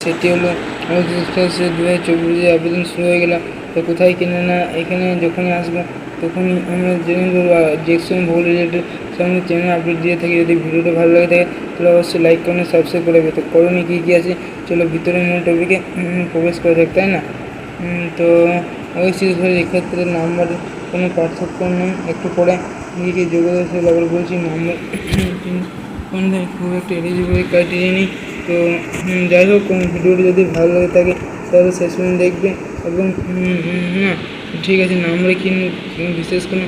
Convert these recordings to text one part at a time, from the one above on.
সেটি হলো সে 2024 আবেদন শুরু হয়ে গেল। তো কোথায় কিনে না এখানে যখনই আসবো তখনই আমরা জেনে নেবো ডিএকশন ভুল রিলেটেড সঙ্গে চ্যানেল আপডেট দিয়ে থাকি। যদি ভিডিওটা ভালো লাগে থাকে তাহলে অবশ্যই লাইক করুন, সাবস্ক্রাইব করে দেবে। তো করণীয় কী আছে চলো ভিতরে মূল টপিকে প্রবেশ করে দেখ, তাই না? তো অবশ্যই ধরে এক্ষেত্রে নাম্বারের কোনো পার্থক্য নেই। একটু পরে নিজেকে যোগাযোগ আবার বলছি নাম্বার খুব একটা এলিজিবল ক্রাইটেরিয়া নেই। তো যাই হোক ভিডিওটি যদি ভালো লাগে থাকে তাহলে শেষ পর্যন্ত দেখবে এবং না ঠিক আছে নাম্বারে কিন্তু বিশেষ কোনো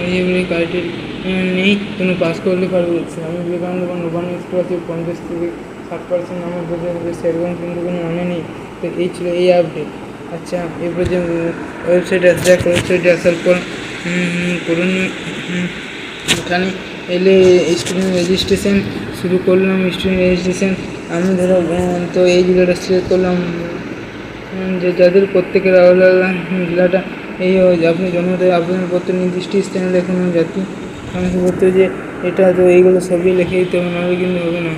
এলিজিবল ক্রাইটেরিয়া নেই, কোনো পাস করলে পারবে। স্বামী বিবেকানন্দ বা নবান্ন স্কুল আছে 50 থেকে 60% নাম্বার পেতে হবে, সেরকম কিন্তু কোনো মানে নেই। তো এই ছিল এই আপডেট। আচ্ছা এরপরে যে ওয়েবসাইটে ওয়েবসাইটে আসার পর করুন এখানে এলে স্টুডেন্ট রেজিস্ট্রেশন শুরু করলাম। স্টুডেন্ট রেজিস্ট্রেশন আমি ধরো তো এই জেলাটা সিলেক্ট করলাম যে যাদের প্রত্যেকের আলাদা আলাদা জেলাটা এই আপনি জন্মতে আবেদনপত্র নির্দিষ্ট স্থানে লেখুন জাতি শংসাপত্র যে এটা তো এইগুলো সবই লিখে দিতে হবে, নাহলে কিন্তু হবে না।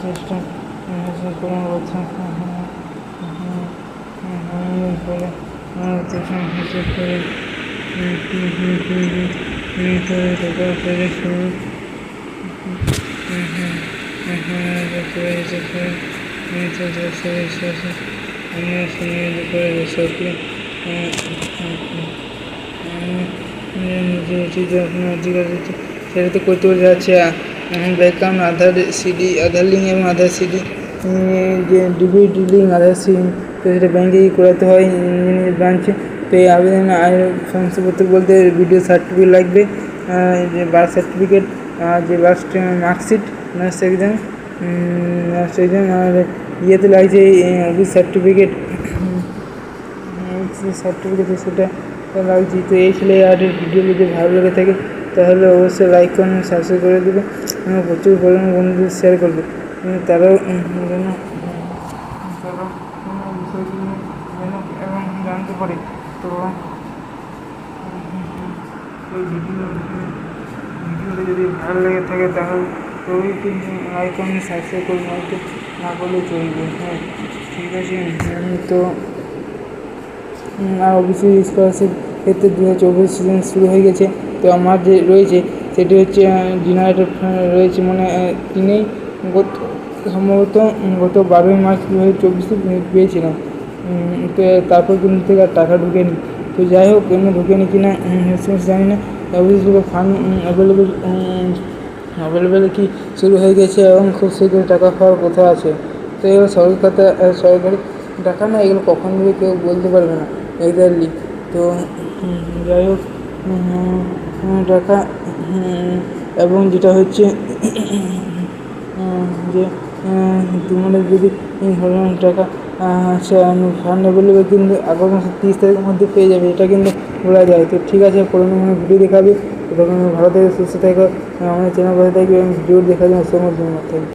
চেষ্টা করার কথা সেটা তো করতে বলে যাচ্ছে। ব্যাকগ্রাউন্ড আধার সিডি, আধার লিঙ্ক এবং আধার সিডি যে ডিবি লিঙ্ক আধার সিম, তো সেটা ব্যাঙ্কে করাতে হয় ইঞ্জিনিয়ারিং ব্রাঞ্চে। তো এই আবেদনে আয়ের শংসাপত্র বলতে ভিডিও সার্টিফিকেট লাগবে, যে বার্থ সার্টিফিকেট, যে বার্থ মার্কশিট, নার্স এক্সাম আর ইয়েতে লাগছে অফিস সার্টিফিকেট সেটা লাগছে। তো এই ছিল আর্টের ভিডিও। যদি ভালো লেগে থাকে তাহলে অবশ্যই লাইক করুন, সাবস্ক্রাইব করে দেবে এবং প্রচুর পরিমাণে বন্ধুদের শেয়ার করবে, তারাও যেন বিষয়টি এবং জানতে পারে। তো ভিডিওটা যদি ভালো লেগে থাকে তাহলে সবাই কিন্তু লাইক করুন, সাবস্ক্রাইব করুন, হয়তো না করলে চলবে। হ্যাঁ ঠিক আছে। তো আর অবশ্যই স্কলারশিপ ক্ষেত্রে 2024 সিজন শুরু হয়ে গেছে। তো আমার যে রয়েছে সেটি হচ্ছে জেনারেটর রয়েছে, মানে কিনেই সম্ভবত গত 12ই মার্চ 2024 পেয়েছিলাম। তো তারপর কিন্তু থেকে আর টাকা ঢুকেনি। তো যাই হোক এমনি ঢুকেনি কিনা জানি না। অবশ্যই ফান্ড অ্যাভেলেবেল কি শুরু হয়ে গেছে এবং খুব শীঘ্রই টাকা পাওয়ার কথা আছে। তো এগুলো সরকারি টাকা না, এগুলো কখন দেবে কেউ বলতে পারবে না এক্স্যাক্টলি। তো যাই হোক টাকা এবং যেটা হচ্ছে যে তোমাদের যদি ধরনের টাকা ফান্ড অ্যাভেলেবেল কিন্তু আগামী মাসের 30 তারিখের মধ্যে পেয়ে যাবে, এটা কিন্তু বলা যায়। তো ঠিক আছে পুরোনো ভিডিও দেখাবে, তখন ভালো থেকে সুস্থ থাকো, আমাদের চ্যানেল ভালো থাকবে এবং ভিডিও দেখার জন্য সময় থাকবে।